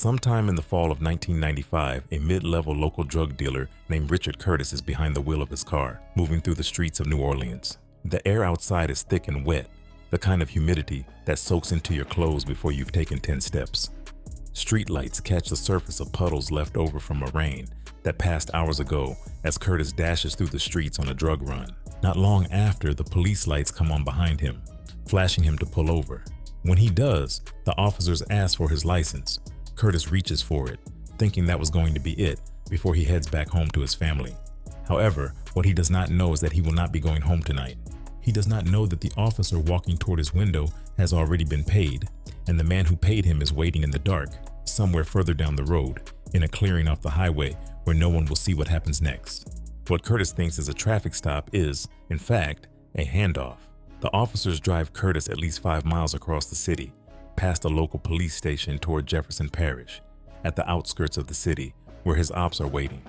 Sometime in the fall of 1995, a mid-level local drug dealer named Richard Curtis is behind the wheel of his car, moving through the streets of New Orleans. The air outside is thick and wet, the kind of humidity that soaks into your clothes before you've taken 10 steps. Streetlights catch the surface of puddles left over from a rain that passed hours ago as Curtis dashes through the streets on a drug run. Not long after, the police lights come on behind him, flashing him to pull over. When he does, the officers ask for his license. Curtis reaches for it, thinking that was going to be it before he heads back home to his family. However, what he does not know is that he will not be going home tonight. He does not know that the officer walking toward his window has already been paid, and the man who paid him is waiting in the dark, somewhere further down the road, in a clearing off the highway where no one will see what happens next. What Curtis thinks is a traffic stop is, in fact, a handoff. The officers drive Curtis at least 5 miles across the city, past a local police station toward Jefferson Parish, at the outskirts of the city, where his ops are waiting.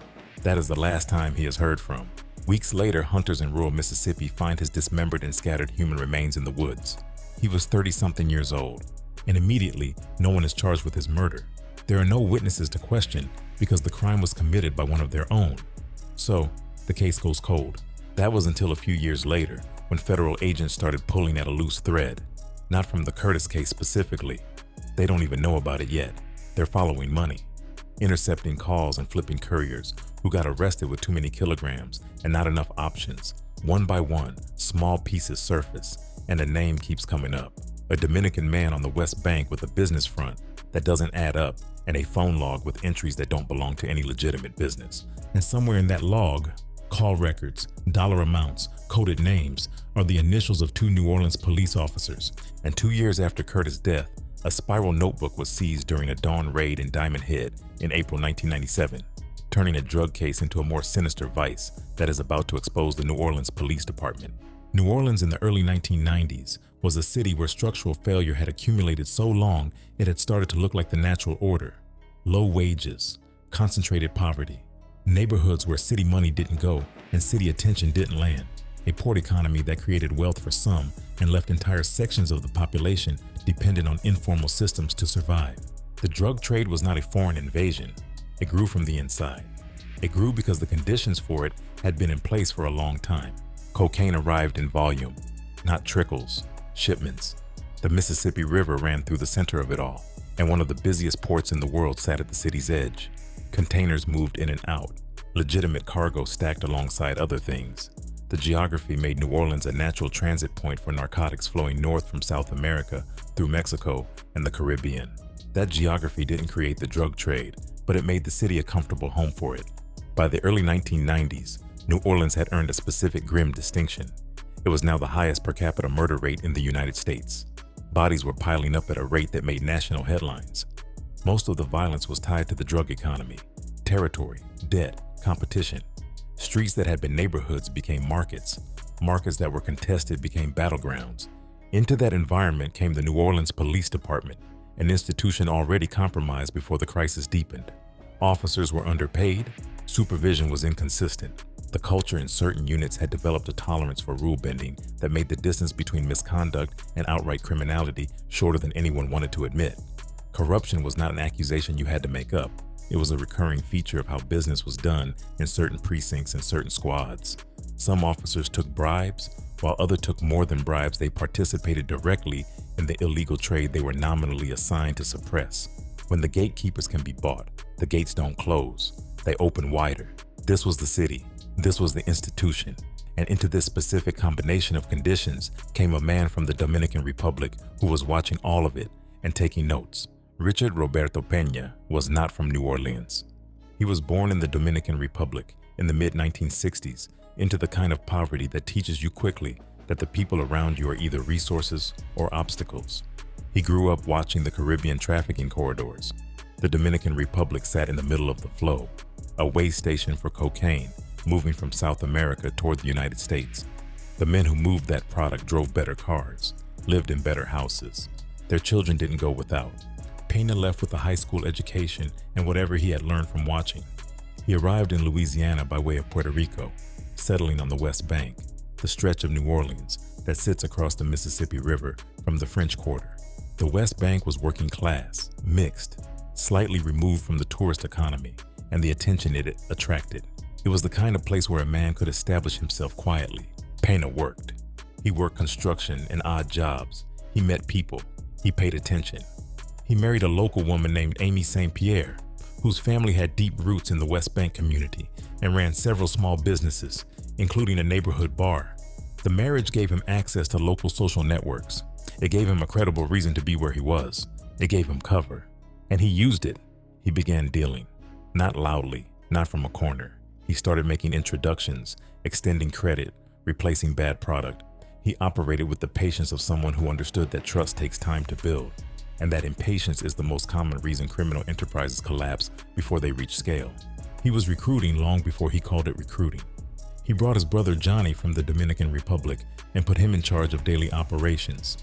That is the last time he is heard from. Weeks later, hunters in rural Mississippi find his dismembered and scattered human remains in the woods. He was 30-something years old, and immediately, no one is charged with his murder. There are no witnesses to question because the crime was committed by one of their own. So, the case goes cold. That was until a few years later, when federal agents started pulling at a loose thread. Not from the Curtis case specifically. They don't even know about it yet. They're following money, intercepting calls and flipping couriers who got arrested with too many kilograms and not enough options. One by one, small pieces surface, and a name keeps coming up. A Dominican man on the West Bank with a business front that doesn't add up, and a phone log with entries that don't belong to any legitimate business. And somewhere in that log, call records, dollar amounts, coded names are the initials of 2 New Orleans police officers. And 2 years after Curtis' death, a spiral notebook was seized during a dawn raid in Diamond Head in April 1997, turning a drug case into a more sinister vice that is about to expose the New Orleans Police Department. New Orleans in the early 1990s was a city where structural failure had accumulated so long it had started to look like the natural order. Low wages, concentrated poverty, neighborhoods where city money didn't go and city attention didn't land, a port economy that created wealth for some and left entire sections of the population dependent on informal systems to survive. The drug trade was not a foreign invasion. It grew from the inside. It grew because the conditions for it had been in place for a long time. Cocaine arrived in volume, not trickles, shipments. The Mississippi River ran through the center of it all, and one of the busiest ports in the world sat at the city's edge. Containers moved in and out, legitimate cargo stacked alongside other things. The geography made New Orleans a natural transit point for narcotics flowing north from South America through Mexico and the Caribbean. That geography didn't create the drug trade, but it made the city a comfortable home for it. By the early 1990s, New Orleans had earned a specific grim distinction. It was now the highest per capita murder rate in the United States. Bodies were piling up at a rate that made national headlines. Most of the violence was tied to the drug economy, territory, debt, competition. Streets that had been neighborhoods became markets. Markets that were contested became battlegrounds. Into that environment came the New Orleans Police Department, an institution already compromised before the crisis deepened. Officers were underpaid, supervision was inconsistent. The culture in certain units had developed a tolerance for rule bending that made the distance between misconduct and outright criminality shorter than anyone wanted to admit. Corruption was not an accusation you had to make up. It was a recurring feature of how business was done in certain precincts and certain squads. Some officers took bribes, while others took more than bribes. They participated directly in the illegal trade they were nominally assigned to suppress. When the gatekeepers can be bought, the gates don't close. They open wider. This was the city. This was the institution. And into this specific combination of conditions came a man from the Dominican Republic who was watching all of it and taking notes. Richard Roberto Peña was not from New Orleans. He was born in the Dominican Republic in the mid-1960s into the kind of poverty that teaches you quickly that the people around you are either resources or obstacles. He grew up watching the Caribbean trafficking corridors. The Dominican Republic sat in the middle of the flow, a way station for cocaine moving from South America toward the United States. The men who moved that product drove better cars, lived in better houses. Their children didn't go without. Pena left with a high school education and whatever he had learned from watching. He arrived in Louisiana by way of Puerto Rico, settling on the West Bank, the stretch of New Orleans that sits across the Mississippi River from the French Quarter. The West Bank was working class, mixed. slightly removed from the tourist economy and the attention it attracted. It was the kind of place where a man could establish himself quietly. Pena worked. He worked construction and odd jobs. He met people. He paid attention. He married a local woman named Amy St. Pierre, whose family had deep roots in the West Bank community and ran several small businesses, including a neighborhood bar. The marriage gave him access to local social networks. It gave him a credible reason to be where he was. It gave him cover. And he used it. He began dealing. Not loudly, not from a corner. He started making introductions, extending credit, replacing bad product. He operated with the patience of someone who understood that trust takes time to build, and that impatience is the most common reason criminal enterprises collapse before they reach scale. He was recruiting long before he called it recruiting. He brought his brother Johnny from the Dominican Republic and put him in charge of daily operations.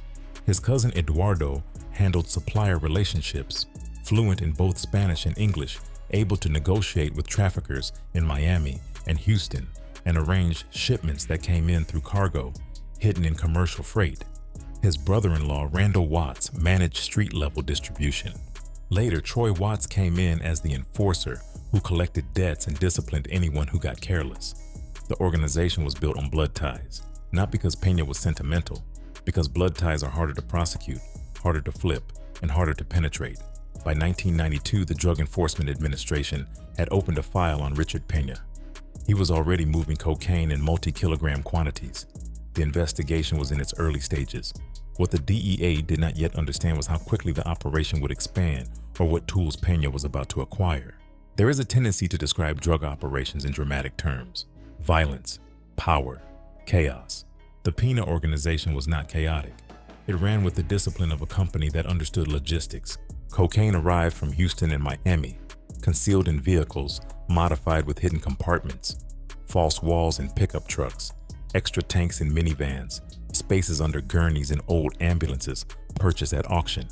His cousin Eduardo handled supplier relationships, fluent in both Spanish and English, able to negotiate with traffickers in Miami and Houston and arrange shipments that came in through cargo, hidden in commercial freight. His brother-in-law, Randall Watts, managed street-level distribution. Later, Troy Watts came in as the enforcer who collected debts and disciplined anyone who got careless. The organization was built on blood ties, not because Peña was sentimental, because blood ties are harder to prosecute, harder to flip, and harder to penetrate. By 1992, the Drug Enforcement Administration had opened a file on Richard Peña. He was already moving cocaine in multi-kilogram quantities. The investigation was in its early stages. What the DEA did not yet understand was how quickly the operation would expand or what tools Peña was about to acquire. There is a tendency to describe drug operations in dramatic terms: violence, power, chaos. The Pena organization was not chaotic. It ran with the discipline of a company that understood logistics. Cocaine arrived from Houston and Miami, concealed in vehicles, modified with hidden compartments, false walls in pickup trucks, extra tanks in minivans, spaces under gurneys in old ambulances purchased at auction.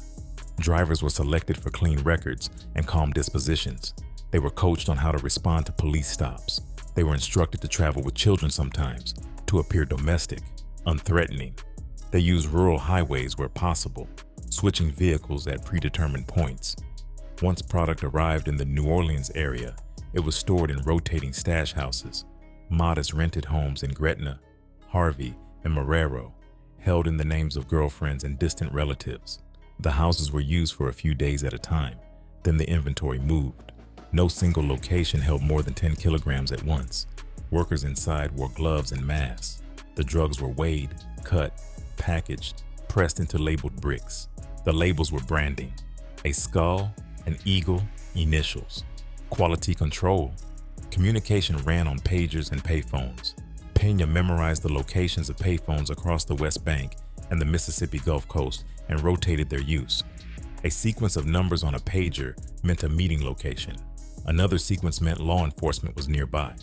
Drivers were selected for clean records and calm dispositions. They were coached on how to respond to police stops. They were instructed to travel with children sometimes, to appear domestic, unthreatening. They used rural highways where possible, switching vehicles at predetermined points. Once product arrived in the New Orleans area, it was stored in rotating stash houses, modest rented homes in Gretna, Harvey, and Marrero, held in the names of girlfriends and distant relatives. The houses were used for a few days at a time, then the inventory moved. No single location held more than 10 kilograms at once. Workers inside wore gloves and masks. The drugs were weighed, cut, packaged, pressed into labeled bricks. The labels were branding: a skull, an eagle, initials. Quality control. Communication ran on pagers and payphones. Peña memorized the locations of payphones across the West Bank and the Mississippi Gulf Coast and rotated their use. A sequence of numbers on a pager meant a meeting location. Another sequence meant law enforcement was nearby.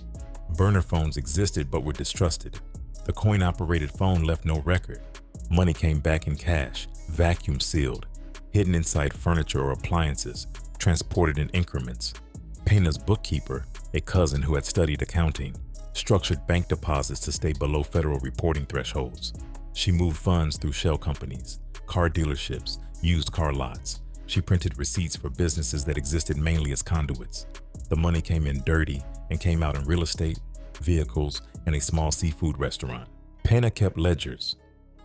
Burner phones existed but were distrusted. The coin-operated phone left no record. Money came back in cash, vacuum sealed, hidden inside furniture or appliances, transported in increments. Pena's bookkeeper, a cousin who had studied accounting, structured bank deposits to stay below federal reporting thresholds. She moved funds through shell companies, car dealerships, used car lots. She printed receipts for businesses that existed mainly as conduits. The money came in dirty and came out in real estate, vehicles, and a small seafood restaurant. Pena kept ledgers,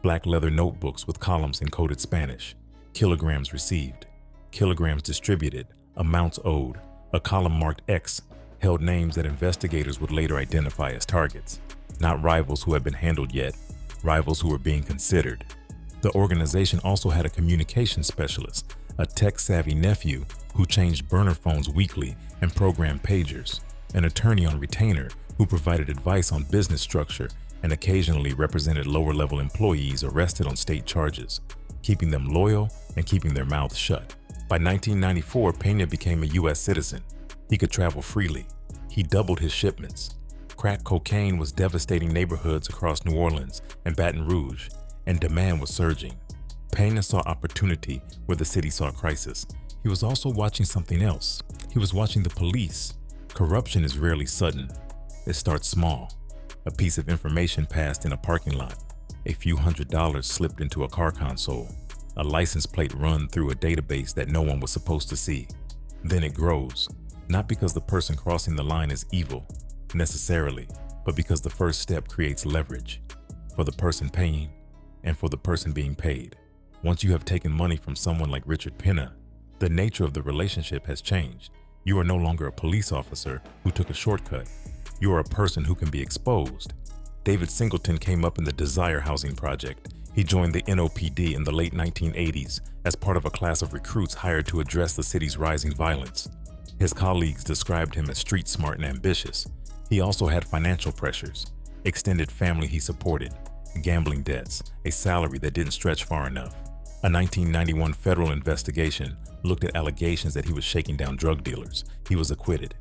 black leather notebooks with columns in coded Spanish, kilograms received, kilograms distributed, amounts owed. A column marked X held names that investigators would later identify as targets, not rivals who had been handled yet, rivals who were being considered. The organization also had a communications specialist, a tech-savvy nephew who changed burner phones weekly and programmed pagers, an attorney on retainer who provided advice on business structure and occasionally represented lower-level employees arrested on state charges, keeping them loyal and keeping their mouths shut. By 1994, Peña became a U.S. citizen. He could travel freely. He doubled his shipments. Crack cocaine was devastating neighborhoods across New Orleans and Baton Rouge, and demand was surging. Peña saw opportunity where the city saw crisis. He was also watching something else. He was watching the police. Corruption is rarely sudden. It starts small. A piece of information passed in a parking lot. A few $100s slipped into a car console. A license plate run through a database that no one was supposed to see. Then it grows, not because the person crossing the line is evil, necessarily, but because the first step creates leverage for the person paying and for the person being paid. Once you have taken money from someone like Richard Pena, the nature of the relationship has changed. You are no longer a police officer who took a shortcut. You are a person who can be exposed. David Singleton came up in the Desire Housing Project. He joined the NOPD in the late 1980s as part of a class of recruits hired to address the city's rising violence. His colleagues described him as street smart and ambitious. He also had financial pressures, extended family he supported, gambling debts, a salary that didn't stretch far enough. A 1991 federal investigation looked at allegations that he was shaking down drug dealers. He was acquitted.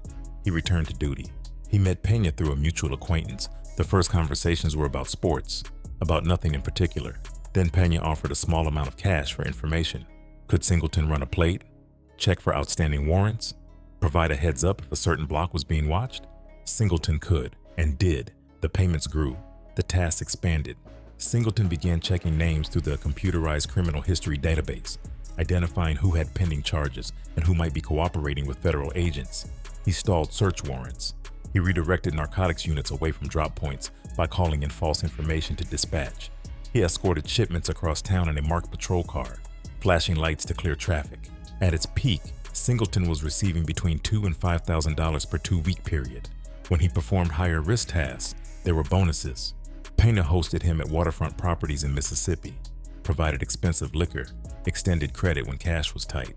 He returned to duty. He met Peña through a mutual acquaintance. The first conversations were about sports, about nothing in particular. Then Peña offered a small amount of cash for information. Could Singleton run a plate? Check for outstanding warrants? Provide a heads up if a certain block was being watched? Singleton could, and did. The payments grew. The tasks expanded. Singleton began checking names through the computerized criminal history database, identifying who had pending charges and who might be cooperating with federal agents. He stalled search warrants. He redirected narcotics units away from drop points by calling in false information to dispatch. He escorted shipments across town in a marked patrol car, flashing lights to clear traffic. At its peak, Singleton was receiving between $2,000 and $5,000 per 2-week period. When he performed higher risk tasks, there were bonuses. Pena hosted him at waterfront properties in Mississippi, provided expensive liquor, extended credit when cash was tight.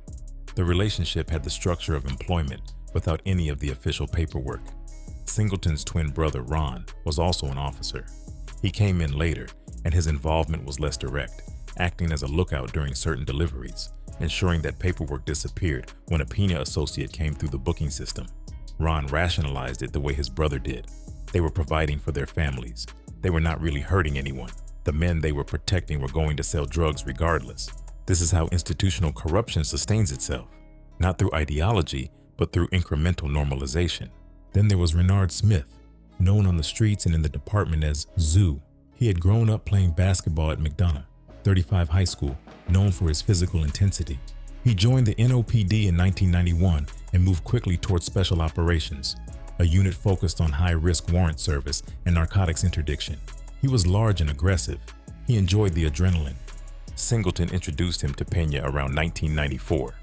The relationship had the structure of employment without any of the official paperwork. Singleton's twin brother, Ron, was also an officer. He came in later, and his involvement was less direct, acting as a lookout during certain deliveries, ensuring that paperwork disappeared when a Pena associate came through the booking system. Ron rationalized it the way his brother did. They were providing for their families. They were not really hurting anyone. The men they were protecting were going to sell drugs regardless. This is how institutional corruption sustains itself, not through ideology, but through incremental normalization. Then there was Renard Smith, known on the streets and in the department as Zoo. He had grown up playing basketball at McDonough, 35 High School, known for his physical intensity. He joined the NOPD in 1991 and moved quickly towards Special Operations, a unit focused on high-risk warrant service and narcotics interdiction. He was large and aggressive. He enjoyed the adrenaline. Singleton introduced him to Peña around 1994.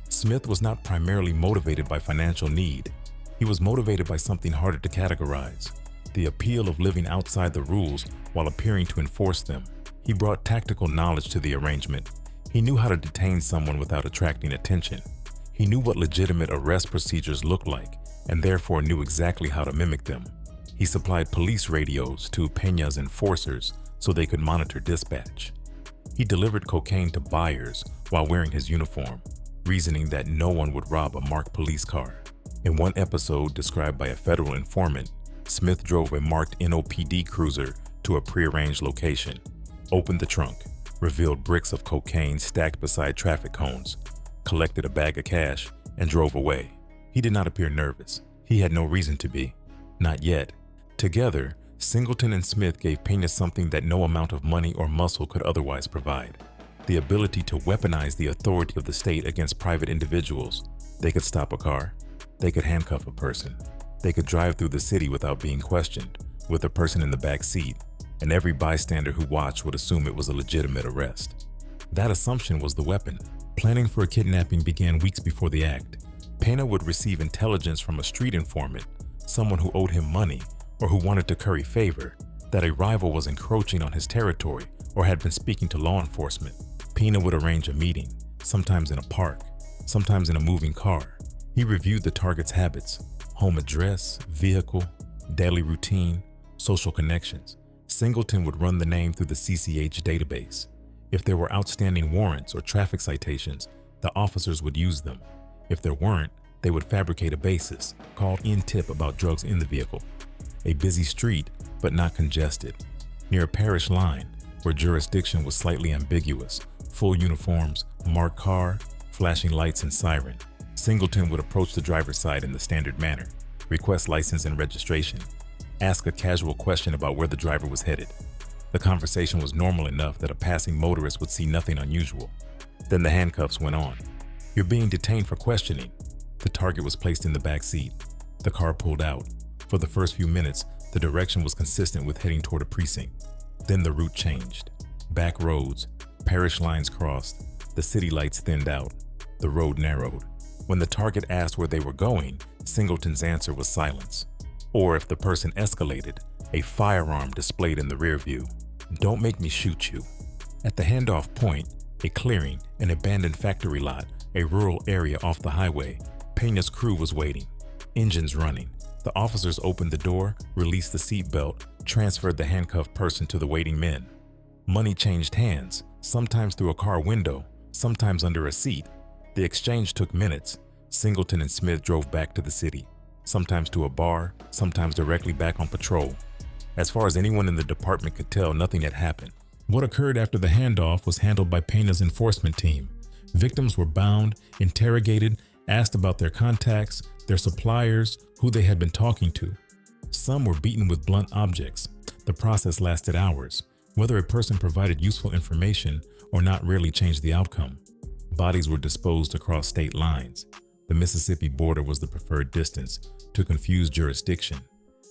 Smith was not primarily motivated by financial need. He was motivated by something harder to categorize: the appeal of living outside the rules while appearing to enforce them. He brought tactical knowledge to the arrangement. He knew how to detain someone without attracting attention. He knew what legitimate arrest procedures looked like, and therefore knew exactly how to mimic them. He supplied police radios to Peña's enforcers so they could monitor dispatch. He delivered cocaine to buyers while wearing his uniform, reasoning that no one would rob a marked police car. In one episode described by a federal informant, Smith drove a marked NOPD cruiser to a prearranged location, opened the trunk, revealed bricks of cocaine stacked beside traffic cones, collected a bag of cash, and drove away. He did not appear nervous. He had no reason to be. Not yet. Together, Singleton and Smith gave Peña something that no amount of money or muscle could otherwise provide: the ability to weaponize the authority of the state against private individuals. They could stop a car. They could handcuff a person. They could drive through the city without being questioned, with a person in the back seat, and every bystander who watched would assume it was a legitimate arrest. That assumption was the weapon. Planning for a kidnapping began weeks before the act. Pena would receive intelligence from a street informant, someone who owed him money or who wanted to curry favor, that a rival was encroaching on his territory or had been speaking to law enforcement. Pena would arrange a meeting, sometimes in a park, sometimes in a moving car. He reviewed the target's habits: home address, vehicle, daily routine, social connections. Singleton would run the name through the CCH database. If there were outstanding warrants or traffic citations, the officers would use them. If there weren't, they would fabricate a basis, called in-tip about drugs in the vehicle. A busy street, but not congested. Near a parish line, where jurisdiction was slightly ambiguous, full uniforms, marked car, flashing lights and siren. Singleton would approach the driver's side in the standard manner, request license and registration, ask a casual question about where the driver was headed. The conversation was normal enough that a passing motorist would see nothing unusual. Then the handcuffs went on. "You're being detained for questioning." The target was placed in the back seat. The car pulled out. For the first few minutes, the direction was consistent with heading toward a precinct. Then the route changed. Back roads, parish lines crossed, the city lights thinned out, the road narrowed. When the target asked where they were going, Singleton's answer was silence. Or if the person escalated, a firearm displayed in the rear view. "Don't make me shoot you." At the handoff point, a clearing, an abandoned factory lot, a rural area off the highway, Peña's crew was waiting, engines running. The officers opened the door, released the seatbelt, transferred the handcuffed person to the waiting men. Money changed hands, sometimes through a car window, sometimes under a seat. The exchange took minutes. Singleton and Smith drove back to the city, sometimes to a bar, sometimes directly back on patrol. As far as anyone in the department could tell, nothing had happened. What occurred after the handoff was handled by Pena's enforcement team. Victims were bound, interrogated, asked about their contacts, their suppliers, who they had been talking to. Some were beaten with blunt objects. The process lasted hours. Whether a person provided useful information or not rarely changed the outcome. Bodies were disposed across state lines. The Mississippi border was the preferred distance to confuse jurisdiction,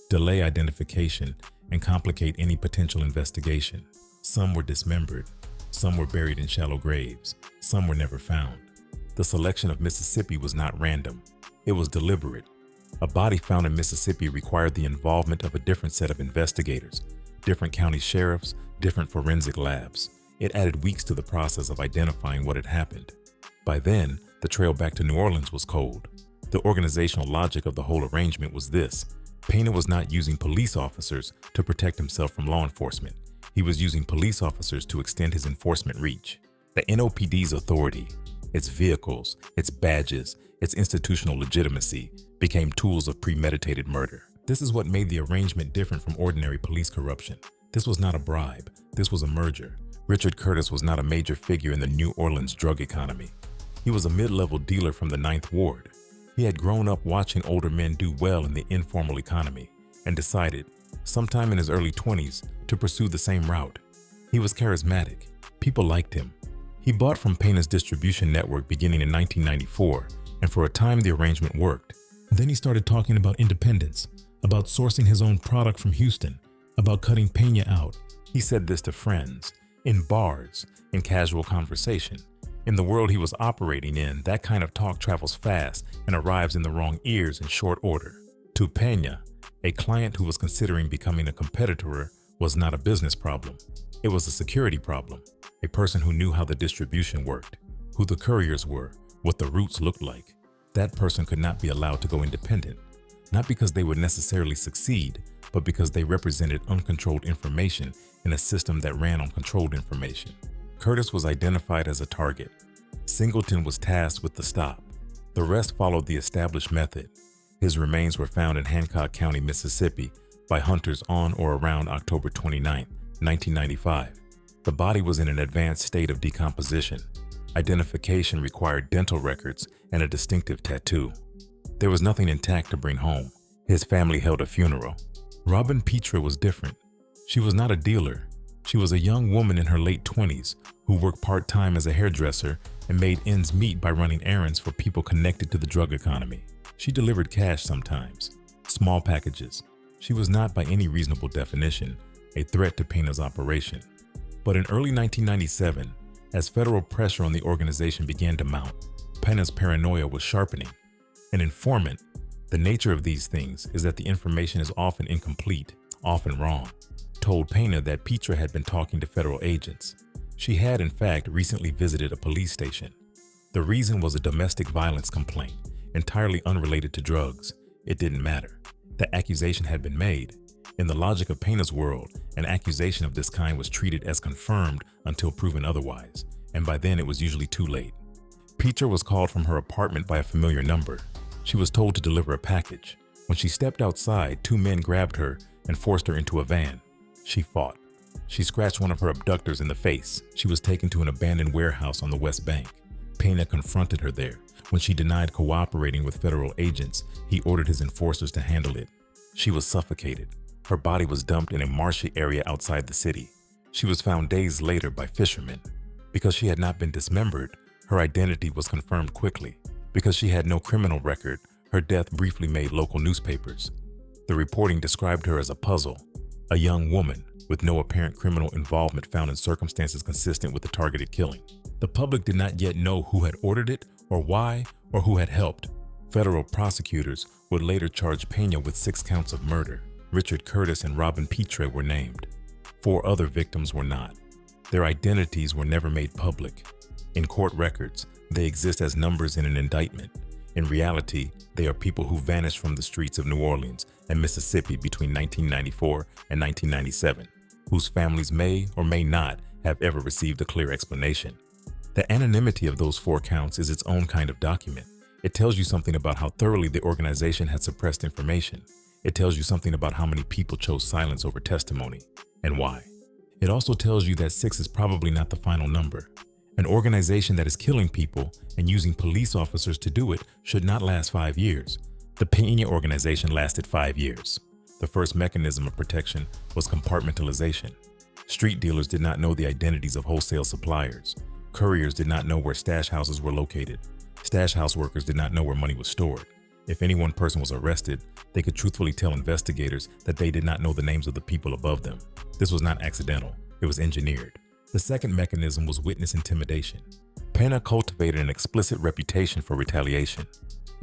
delay identification, and complicate any potential investigation. Some were dismembered. Some were buried in shallow graves. Some were never found. The selection of Mississippi was not random. It was deliberate. A body found in Mississippi required the involvement of a different set of investigators, different county sheriffs, different forensic labs. It added weeks to the process of identifying what had happened. By then, the trail back to New Orleans was cold. The organizational logic of the whole arrangement was this: Pena was not using police officers to protect himself from law enforcement. He was using police officers to extend his enforcement reach. The NOPD's authority, its vehicles, its badges, its institutional legitimacy became tools of premeditated murder. This is what made the arrangement different from ordinary police corruption. This was not a bribe. This was a merger. Richard Curtis was not a major figure in the New Orleans drug economy. He was a mid-level dealer from the 9th Ward. He had grown up watching older men do well in the informal economy and decided, sometime in his early 20s, to pursue the same route. He was charismatic. People liked him. He bought from Pena's distribution network beginning in 1994, and for a time the arrangement worked. Then he started talking about independence, about sourcing his own product from Houston, about cutting Peña out. He said this to friends, in bars, in casual conversation. In the world he was operating in, that kind of talk travels fast and arrives in the wrong ears in short order. To Peña, a client who was considering becoming a competitor was not a business problem. It was a security problem. A person who knew how the distribution worked, who the couriers were, what the routes looked like. That person could not be allowed to go independent, not because they would necessarily succeed, but because they represented uncontrolled information in a system that ran on controlled information. Curtis was identified as a target. Singleton was tasked with the stop. The rest followed the established method. His remains were found in Hancock County, Mississippi, by hunters on or around October 29, 1995. The body was in an advanced state of decomposition. Identification required dental records and a distinctive tattoo. There was nothing intact to bring home. His family held a funeral. Robin Petra was different. She was not a dealer. She was a young woman in her late 20s who worked part-time as a hairdresser and made ends meet by running errands for people connected to the drug economy. She delivered cash sometimes, small packages. She was not, by any reasonable definition, a threat to Pena's operation. But in early 1997, as federal pressure on the organization began to mount, Pena's paranoia was sharpening. An informant, the nature of these things is that the information is often incomplete, often wrong, told Pena that Petra had been talking to federal agents. She had, in fact, recently visited a police station. The reason was a domestic violence complaint, entirely unrelated to drugs. It didn't matter. The accusation had been made. In the logic of Pena's world, an accusation of this kind was treated as confirmed until proven otherwise, and by then it was usually too late. Petra was called from her apartment by a familiar number. She was told to deliver a package. When she stepped outside, two men grabbed her and forced her into a van. She fought. She scratched one of her abductors in the face. She was taken to an abandoned warehouse on the West Bank. Pena confronted her there. When she denied cooperating with federal agents, he ordered his enforcers to handle it. She was suffocated. Her body was dumped in a marshy area outside the city. She was found days later by fishermen. Because she had not been dismembered, her identity was confirmed quickly. Because she had no criminal record, her death briefly made local newspapers. The reporting described her as a puzzle, a young woman with no apparent criminal involvement found in circumstances consistent with the targeted killing. The public did not yet know who had ordered it, or why, or who had helped. Federal prosecutors would later charge Pena with 6 counts of murder. Richard Curtis and Robin Petra were named. 4 other victims were not. Their identities were never made public. In court records, they exist as numbers in an indictment. In reality, they are people who vanished from the streets of New Orleans and Mississippi between 1994 and 1997, whose families may or may not have ever received a clear explanation. The anonymity of those 4 counts is its own kind of document. It tells you something about how thoroughly the organization had suppressed information. It tells you something about how many people chose silence over testimony, and why. It also tells you that 6 is probably not the final number. An organization that is killing people and using police officers to do it should not last 5 years. The Peña organization lasted 5 years. The first mechanism of protection was compartmentalization. Street dealers did not know the identities of wholesale suppliers. Couriers did not know where stash houses were located. Stash house workers did not know where money was stored. If any one person was arrested, they could truthfully tell investigators that they did not know the names of the people above them. This was not accidental, it was engineered. The second mechanism was witness intimidation. Pena cultivated an explicit reputation for retaliation.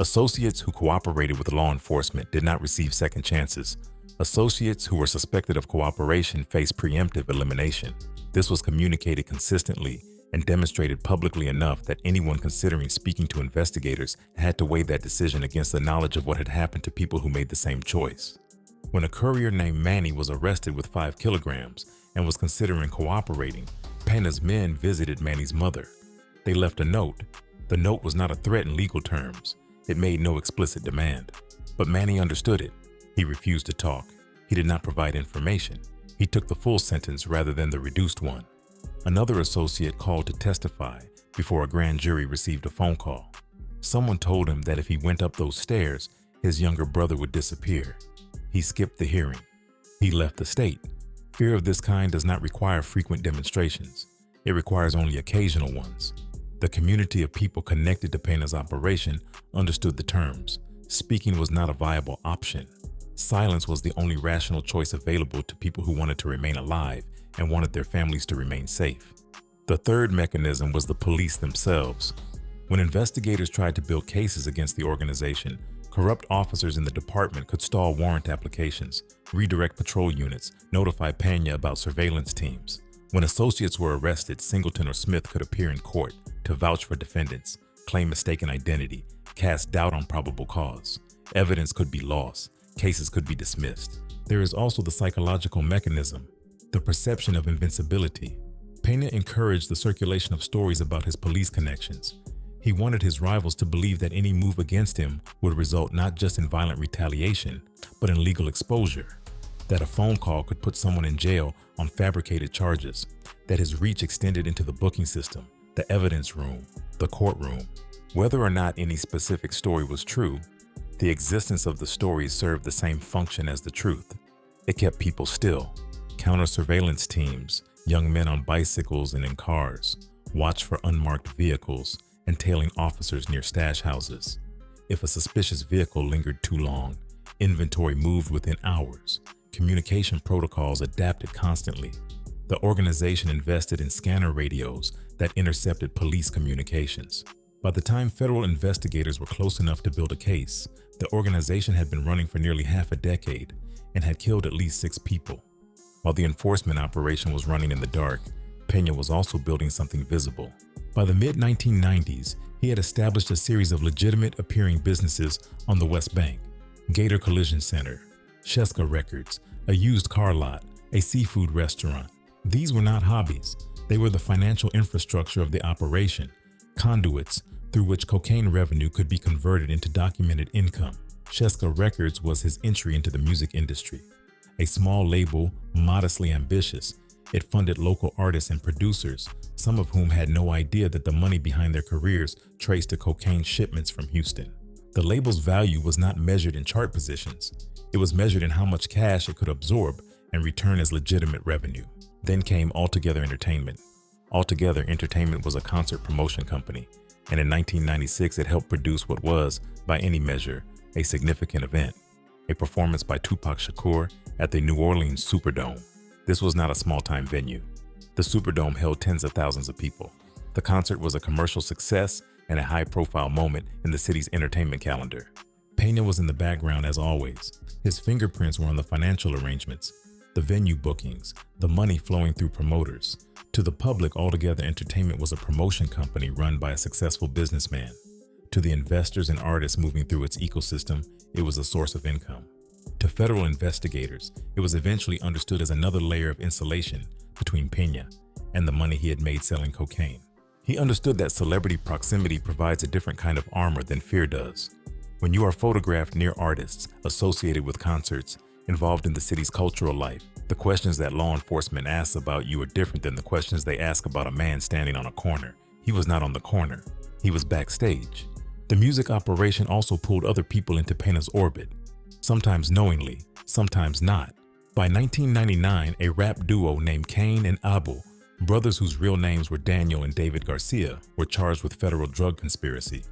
Associates who cooperated with law enforcement did not receive second chances. Associates who were suspected of cooperation faced preemptive elimination. This was communicated consistently and demonstrated publicly enough that anyone considering speaking to investigators had to weigh that decision against the knowledge of what had happened to people who made the same choice. When a courier named Manny was arrested with 5 kilograms and was considering cooperating, Pena's men visited Manny's mother. They left a note. The note was not a threat in legal terms. It made no explicit demand. But Manny understood it. He refused to talk. He did not provide information. He took the full sentence rather than the reduced one. Another associate called to testify before a grand jury received a phone call. Someone told him that if he went up those stairs, his younger brother would disappear. He skipped the hearing. He left the state. Fear of this kind does not require frequent demonstrations. It requires only occasional ones. The community of people connected to Pena's operation understood the terms. Speaking was not a viable option. Silence was the only rational choice available to people who wanted to remain alive and wanted their families to remain safe. The third mechanism was the police themselves. When investigators tried to build cases against the organization, corrupt officers in the department could stall warrant applications, redirect patrol units, notify Peña about surveillance teams. When associates were arrested, Singleton or Smith could appear in court to vouch for defendants, claim mistaken identity, cast doubt on probable cause. Evidence could be lost. Cases could be dismissed. There is also the psychological mechanism, the perception of invincibility. Pena encouraged the circulation of stories about his police connections. He wanted his rivals to believe that any move against him would result not just in violent retaliation, but in legal exposure. That a phone call could put someone in jail on fabricated charges. That his reach extended into the booking system, the evidence room, the courtroom. Whether or not any specific story was true, the existence of the stories served the same function as the truth. It kept people still. Counter-surveillance teams, young men on bicycles and in cars, watched for unmarked vehicles and tailing officers near stash houses. If a suspicious vehicle lingered too long, inventory moved within hours. Communication protocols adapted constantly. The organization invested in scanner radios that intercepted police communications. By the time federal investigators were close enough to build a case, the organization had been running for nearly half a decade and had killed at least 6 people. While the enforcement operation was running in the dark, Peña was also building something visible. By the mid-1990s, he had established a series of legitimate appearing businesses on the West Bank: Gator Collision Center, Sheska Records, a used car lot, a seafood restaurant. These were not hobbies. They were the financial infrastructure of the operation, conduits through which cocaine revenue could be converted into documented income. Sheska Records was his entry into the music industry. A small label, modestly ambitious, it funded local artists and producers, some of whom had no idea that the money behind their careers traced to cocaine shipments from Houston. The label's value was not measured in chart positions. It was measured in how much cash it could absorb and return as legitimate revenue. Then came Altogether Entertainment. Altogether Entertainment was a concert promotion company. and in 1996 it helped produce what was, by any measure, a significant event, a performance by Tupac Shakur at the New Orleans Superdome. This was not a small-time venue. The Superdome held tens of thousands of people. The concert was a commercial success and a high-profile moment in the city's entertainment calendar. Pena was in the background as always. His fingerprints were on the financial arrangements, the venue bookings, the money flowing through promoters. To the public, Altogether Entertainment was a promotion company run by a successful businessman. To the investors and artists moving through its ecosystem, it was a source of income. To federal investigators, it was eventually understood as another layer of insulation between Peña and the money he had made selling cocaine. He understood that celebrity proximity provides a different kind of armor than fear does. When you are photographed near artists associated with concerts, involved in the city's cultural life, the questions that law enforcement asks about you are different than the questions they ask about a man standing on a corner. He was not on the corner. He was backstage. The music operation also pulled other people into Pena's orbit, sometimes knowingly, sometimes not. By 1999, a rap duo named Cain and Abel, brothers whose real names were Daniel and David Garcia, were charged with federal drug conspiracy.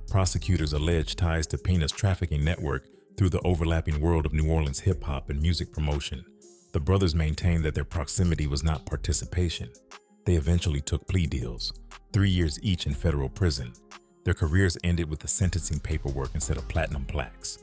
Prosecutors alleged ties to Pena's trafficking network through the overlapping world of New Orleans hip-hop and music promotion. The brothers maintained that their proximity was not participation. They eventually took plea deals, 3 years each in federal prison. Their careers ended with the sentencing paperwork instead of platinum plaques.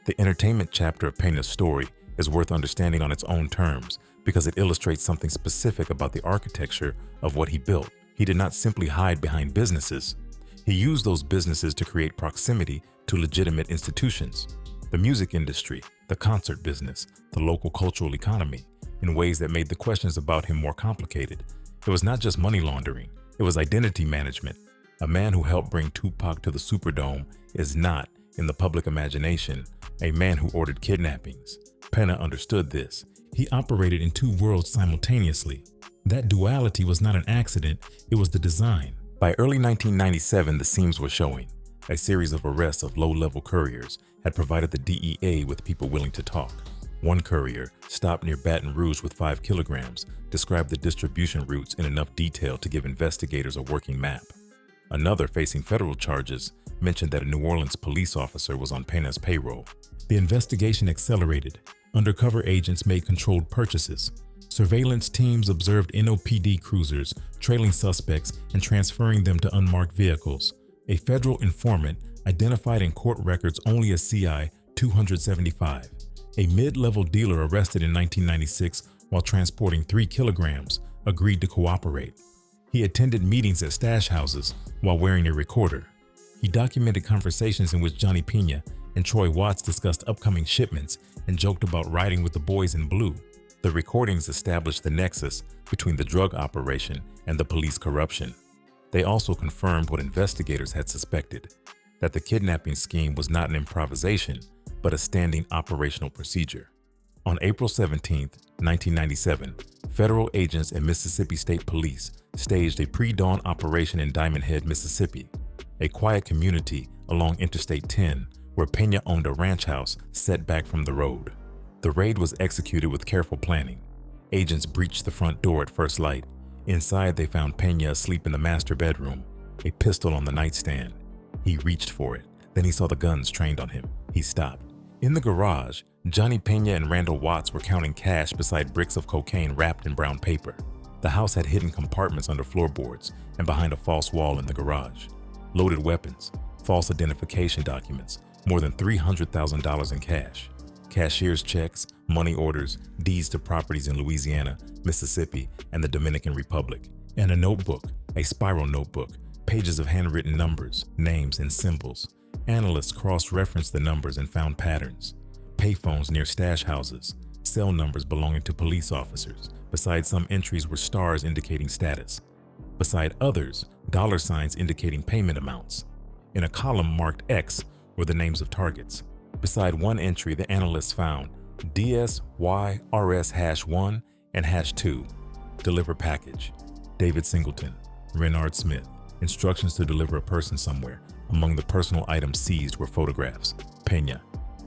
The entertainment chapter of Pena's story is worth understanding on its own terms because it illustrates something specific about the architecture of what he built. He did not simply hide behind businesses. He used those businesses to create proximity to legitimate institutions, the music industry, the concert business, the local cultural economy, in ways that made the questions about him more complicated. It was not just money laundering, it was identity management. A man who helped bring Tupac to the Superdome is not, in the public imagination, a man who ordered kidnappings. Pena understood this. He operated in two worlds simultaneously. That duality was not an accident, it was the design. By early 1997, the seams were showing. A series of arrests of low-level couriers had provided the DEA with people willing to talk. One courier, stopped near Baton Rouge with 5 kilograms, described the distribution routes in enough detail to give investigators a working map. Another, facing federal charges, mentioned that a New Orleans police officer was on Pena's payroll. The investigation accelerated. Undercover agents made controlled purchases. Surveillance teams observed NOPD cruisers, trailing suspects and transferring them to unmarked vehicles. A federal informant, identified in court records only as CI 275, a mid-level dealer arrested in 1996 while transporting 3 kilograms, agreed to cooperate. He attended meetings at stash houses while wearing a recorder. He documented conversations in which Johnny Peña and Troy Watts discussed upcoming shipments and joked about riding with the boys in blue. The recordings established the nexus between the drug operation and the police corruption. They also confirmed what investigators had suspected, that the kidnapping scheme was not an improvisation, but a standing operational procedure. On April 17, 1997, federal agents and Mississippi State Police staged a pre-dawn operation in Diamond Head, Mississippi, a quiet community along Interstate 10 where Peña owned a ranch house set back from the road. The raid was executed with careful planning. Agents breached the front door at first light. Inside, they found Peña asleep in the master bedroom, a pistol on the nightstand. He reached for it. Then he saw the guns trained on him. He stopped. In the garage, Johnny Peña and Randall Watts were counting cash beside bricks of cocaine wrapped in brown paper. The house had hidden compartments under floorboards and behind a false wall in the garage. Loaded weapons, false identification documents, more than $300,000 in cash. Cashier's checks, money orders, deeds to properties in Louisiana, Mississippi, and the Dominican Republic. And a notebook, a spiral notebook, pages of handwritten numbers, names, and symbols. Analysts cross-referenced the numbers and found patterns. Payphones near stash houses, cell numbers belonging to police officers. Beside some entries were stars indicating status. Beside others, dollar signs indicating payment amounts. In a column marked X were the names of targets. Beside one entry, the analysts found DSYRS-1 and #2. Deliver package. David Singleton. Renard Smith. Instructions to deliver a person somewhere. Among the personal items seized were photographs. Peña,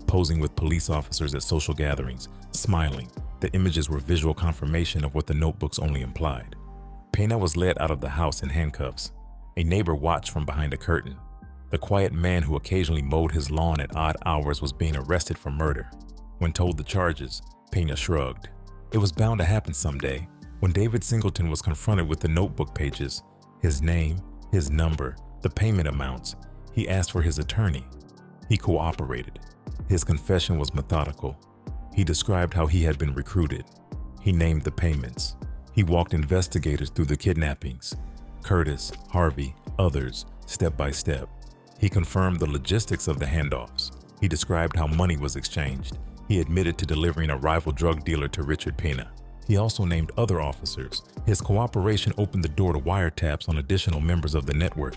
posing with police officers at social gatherings, smiling. The images were visual confirmation of what the notebooks only implied. Pena was led out of the house in handcuffs. A neighbor watched from behind a curtain. The quiet man who occasionally mowed his lawn at odd hours was being arrested for murder. When told the charges, Pena shrugged. It was bound to happen someday. When David Singleton was confronted with the notebook pages, his name, his number, the payment amounts, he asked for his attorney. He cooperated. His confession was methodical. He described how he had been recruited. He named the payments. He walked investigators through the kidnappings. Curtis, Harvey, others, step by step. He confirmed the logistics of the handoffs. He described how money was exchanged. He admitted to delivering a rival drug dealer to Richard Pena. He also named other officers. His cooperation opened the door to wiretaps on additional members of the network.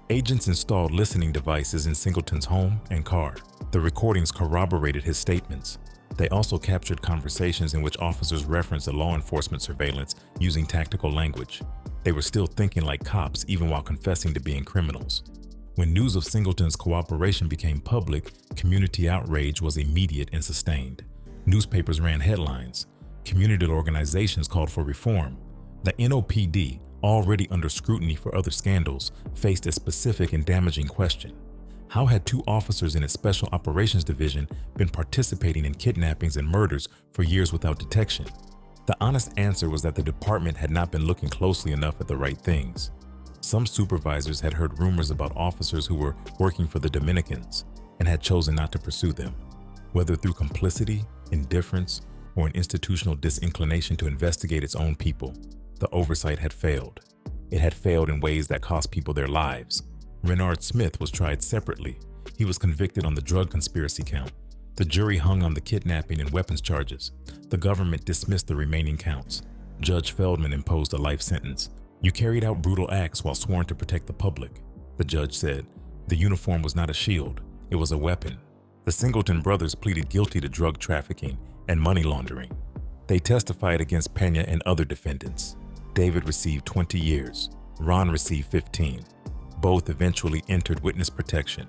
Agents installed listening devices in Singleton's home and car. The recordings corroborated his statements. They also captured conversations in which officers referenced the law enforcement surveillance using tactical language. They were still thinking like cops even while confessing to being criminals. When news of Singleton's cooperation became public, community outrage was immediate and sustained. Newspapers ran headlines. Community organizations called for reform. The NOPD, already under scrutiny for other scandals, faced a specific and damaging question. How had two officers in its Special Operations Division been participating in kidnappings and murders for years without detection? The honest answer was that the department had not been looking closely enough at the right things. Some supervisors had heard rumors about officers who were working for the Dominicans and had chosen not to pursue them. Whether through complicity, indifference, or an institutional disinclination to investigate its own people, the oversight had failed. It had failed in ways that cost people their lives. Renard Smith was tried separately. He was convicted on the drug conspiracy count. The jury hung on the kidnapping and weapons charges. The government dismissed the remaining counts. Judge Feldman imposed a life sentence. "You carried out brutal acts while sworn to protect the public," the judge said. The uniform was not a shield, it was a weapon. The Singleton brothers pleaded guilty to drug trafficking and money laundering. They testified against Peña and other defendants. David received 20 years. Ron received 15. Both eventually entered witness protection.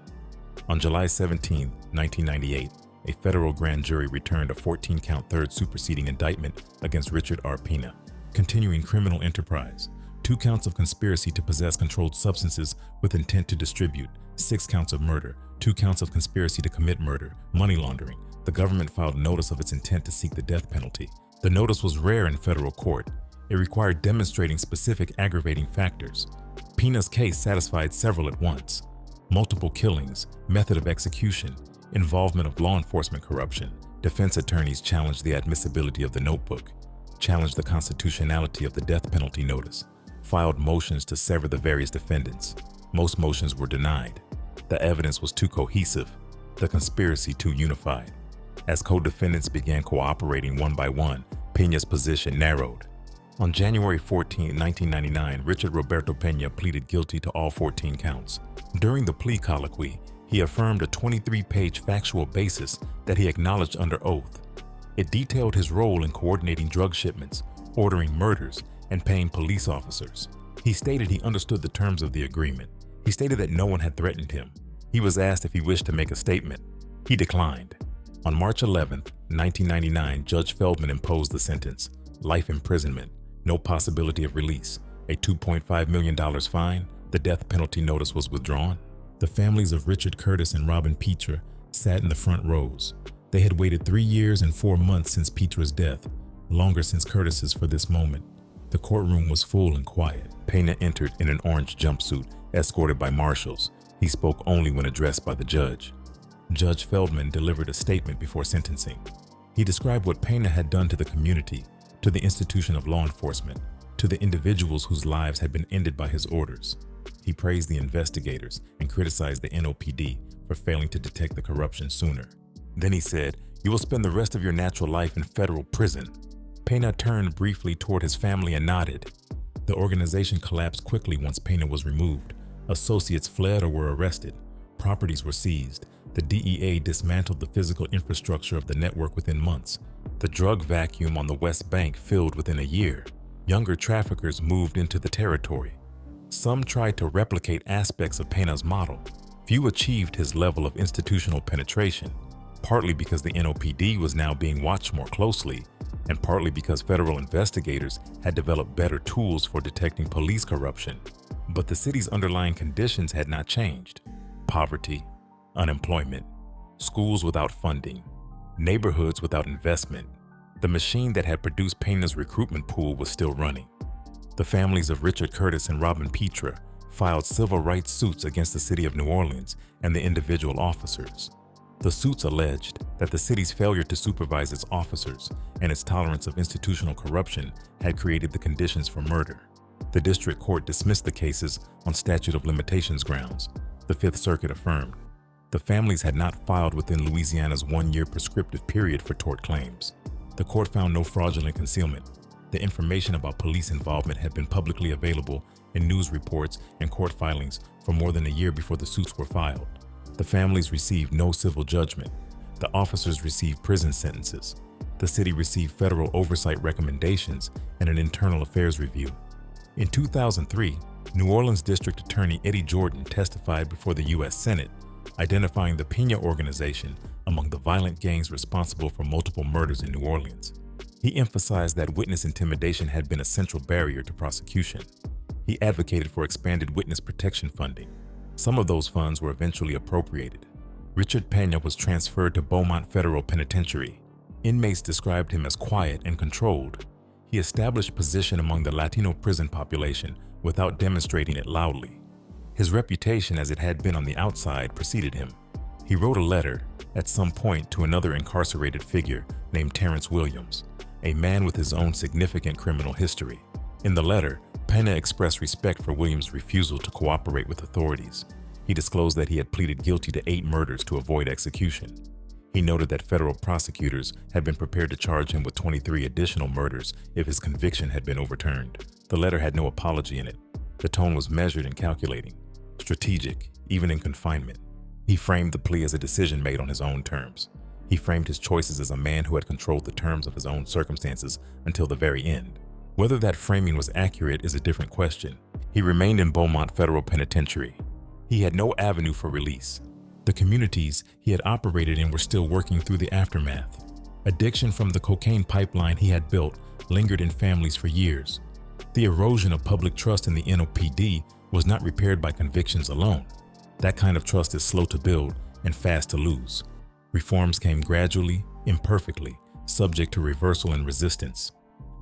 On July 17, 1998, a federal grand jury returned a 14-count third superseding indictment against Richard R. Pena, continuing criminal enterprise, 2 counts of conspiracy to possess controlled substances with intent to distribute, 6 counts of murder, 2 counts of conspiracy to commit murder, money laundering. The government filed notice of its intent to seek the death penalty. The notice was rare in federal court. It required demonstrating specific aggravating factors. Pena's case satisfied several at once: multiple killings, method of execution, involvement of law enforcement corruption. Defense attorneys challenged the admissibility of the notebook, challenged the constitutionality of the death penalty notice, filed motions to sever the various defendants. Most motions were denied. The evidence was too cohesive, the conspiracy too unified. As co-defendants began cooperating one by one, Peña's position narrowed. On January 14, 1999, Richard Roberto Peña pleaded guilty to all 14 counts. During the plea colloquy, he affirmed a 23-page factual basis that he acknowledged under oath. It detailed his role in coordinating drug shipments, ordering murders, and paying police officers. He stated he understood the terms of the agreement. He stated that no one had threatened him. He was asked if he wished to make a statement. He declined. On March 11, 1999, Judge Feldman imposed the sentence: life imprisonment, no possibility of release, a $2.5 million fine. The death penalty notice was withdrawn. The families of Richard Curtis and Robin Petra sat in the front rows. They had waited 3 years and 4 months since Petra's death, longer since Curtis's for this moment. The courtroom was full and quiet. Pena entered in an orange jumpsuit, escorted by marshals. He spoke only when addressed by the judge. Judge Feldman delivered a statement before sentencing. He described what Pena had done to the community, to the institution of law enforcement, to the individuals whose lives had been ended by his orders. He praised the investigators and criticized the NOPD for failing to detect the corruption sooner. Then he said, "You will spend the rest of your natural life in federal prison." Pena turned briefly toward his family and nodded. The organization collapsed quickly once Pena was removed. Associates fled or were arrested. Properties were seized. The DEA dismantled the physical infrastructure of the network within months. The drug vacuum on the West Bank filled within a year. Younger traffickers moved into the territory. Some tried to replicate aspects of Pena's model. Few achieved his level of institutional penetration, partly because the NOPD was now being watched more closely, and partly because federal investigators had developed better tools for detecting police corruption. But the city's underlying conditions had not changed. Poverty, unemployment, schools without funding, neighborhoods without investment. The machine that had produced Pena's recruitment pool was still running. The families of Richard Curtis and Robin Petra filed civil rights suits against the city of New Orleans and the individual officers. The suits alleged that the city's failure to supervise its officers and its tolerance of institutional corruption had created the conditions for murder. The district court dismissed the cases on statute of limitations grounds. The Fifth Circuit affirmed. The families had not filed within Louisiana's one-year prescriptive period for tort claims. The court found no fraudulent concealment. The information about police involvement had been publicly available in news reports and court filings for more than a year before the suits were filed. The families received no civil judgment. The officers received prison sentences. The city received federal oversight recommendations and an internal affairs review. In 2003, New Orleans District Attorney Eddie Jordan testified before the U.S. Senate, identifying the Peña organization among the violent gangs responsible for multiple murders in New Orleans. He emphasized that witness intimidation had been a central barrier to prosecution. He advocated for expanded witness protection funding. Some of those funds were eventually appropriated. Richard Peña was transferred to Beaumont Federal Penitentiary. Inmates described him as quiet and controlled. He established position among the Latino prison population without demonstrating it loudly. His reputation as it had been on the outside preceded him. He wrote a letter at some point to another incarcerated figure named Terrence Williams, a man with his own significant criminal history. In the letter, Pena expressed respect for Williams' refusal to cooperate with authorities. He disclosed that he had pleaded guilty to 8 murders to avoid execution. He noted that federal prosecutors had been prepared to charge him with 23 additional murders if his conviction had been overturned. The letter had no apology in it. The tone was measured and calculating, strategic, even in confinement. He framed the plea as a decision made on his own terms. He framed his choices as a man who had controlled the terms of his own circumstances until the very end. Whether that framing was accurate is a different question. He remained in Beaumont Federal Penitentiary. He had no avenue for release. The communities he had operated in were still working through the aftermath. Addiction from the cocaine pipeline he had built lingered in families for years. The erosion of public trust in the NOPD was not repaired by convictions alone. That kind of trust is slow to build and fast to lose. Reforms came gradually, imperfectly, subject to reversal and resistance.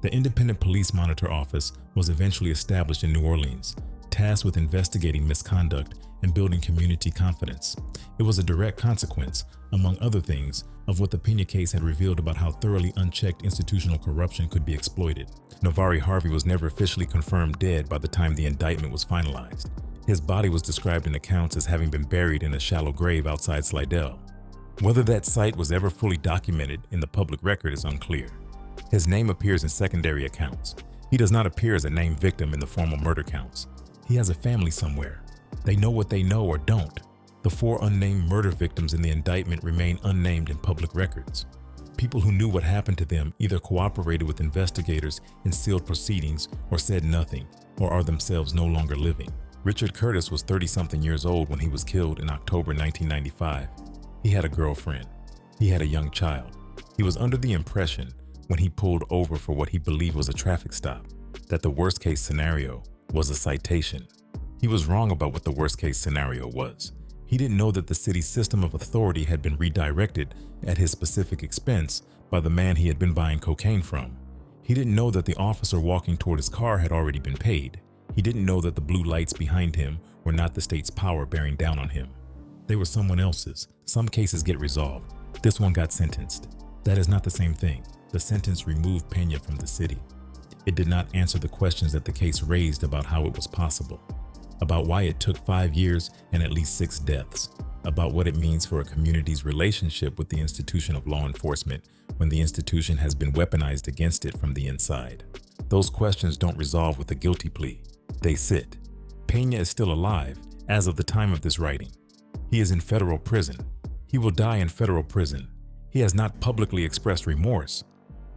The Independent Police Monitor Office was eventually established in New Orleans, tasked with investigating misconduct and building community confidence. It was a direct consequence, among other things, of what the Pena case had revealed about how thoroughly unchecked institutional corruption could be exploited. Navari Harvey was never officially confirmed dead by the time the indictment was finalized. His body was described in accounts as having been buried in a shallow grave outside Slidell. Whether that site was ever fully documented in the public record is unclear. His name appears in secondary accounts. He does not appear as a named victim in the formal murder counts. He has a family somewhere. They know what they know or don't. The 4 unnamed murder victims in the indictment remain unnamed in public records. People who knew what happened to them either cooperated with investigators in sealed proceedings or said nothing, or are themselves no longer living. Richard Curtis was 30-something years old when he was killed in October 1995. He had a girlfriend. He had a young child. He was under the impression, when he pulled over for what he believed was a traffic stop, that the worst-case scenario was a citation. He was wrong about what the worst-case scenario was. He didn't know that the city's system of authority had been redirected at his specific expense by the man he had been buying cocaine from. He didn't know that the officer walking toward his car had already been paid. He didn't know that the blue lights behind him were not the state's power bearing down on him. They were someone else's. Some cases get resolved. This one got sentenced. That is not the same thing. The sentence removed Peña from the city. It did not answer the questions that the case raised about how it was possible, about why it took 5 years and at least 6 deaths, about what it means for a community's relationship with the institution of law enforcement when the institution has been weaponized against it from the inside. Those questions don't resolve with a guilty plea. They sit. Peña is still alive as of the time of this writing. He is in federal prison. He will die in federal prison. He has not publicly expressed remorse.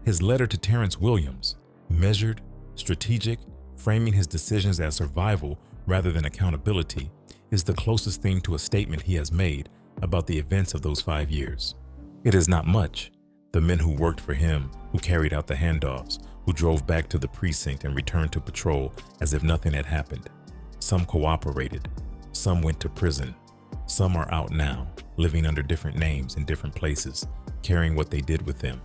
His letter to Terrence Williams, measured, strategic, framing his decisions as survival rather than accountability, is the closest thing to a statement he has made about the events of those 5 years. It is not much. The men who worked for him, who carried out the handoffs, who drove back to the precinct and returned to patrol as if nothing had happened. Some cooperated, some went to prison, some are out now, living under different names in different places, carrying what they did with them.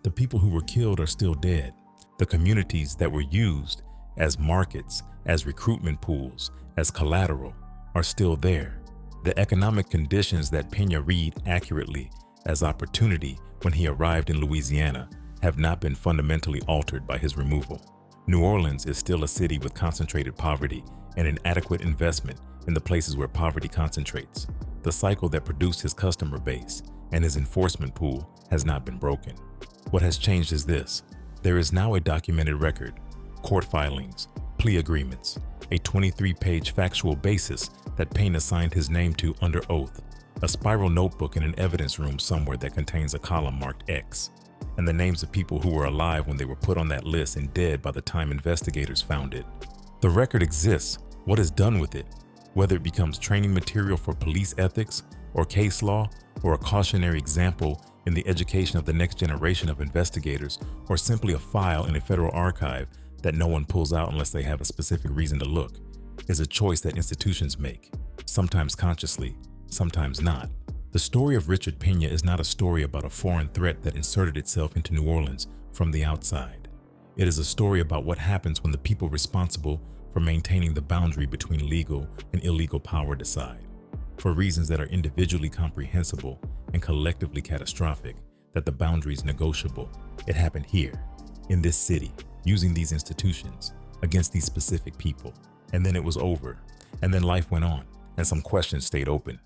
The people who were killed are still dead. The communities that were used as markets, as recruitment pools, as collateral, are still there. The economic conditions that Pena read accurately as opportunity when he arrived in Louisiana have not been fundamentally altered by his removal. New Orleans is still a city with concentrated poverty and inadequate investment in the places where poverty concentrates. The cycle that produced his customer base and his enforcement pool has not been broken. What has changed is this. There is now a documented record, court filings, plea agreements, a 23-page factual basis that Pena signed his name to under oath, a spiral notebook in an evidence room somewhere that contains a column marked X, and the names of people who were alive when they were put on that list and dead by the time investigators found it. The record exists. What is done with it? Whether it becomes training material for police ethics or case law, or a cautionary example in the education of the next generation of investigators, or simply a file in a federal archive that no one pulls out unless they have a specific reason to look, is a choice that institutions make, sometimes consciously, sometimes not. The story of Richard Pena is not a story about a foreign threat that inserted itself into New Orleans from the outside. It is a story about what happens when the people responsible for maintaining the boundary between legal and illegal power decide, for reasons that are individually comprehensible and collectively catastrophic, that the boundary is negotiable. It happened here, in this city, using these institutions, against these specific people. And then it was over. And then life went on, and some questions stayed open.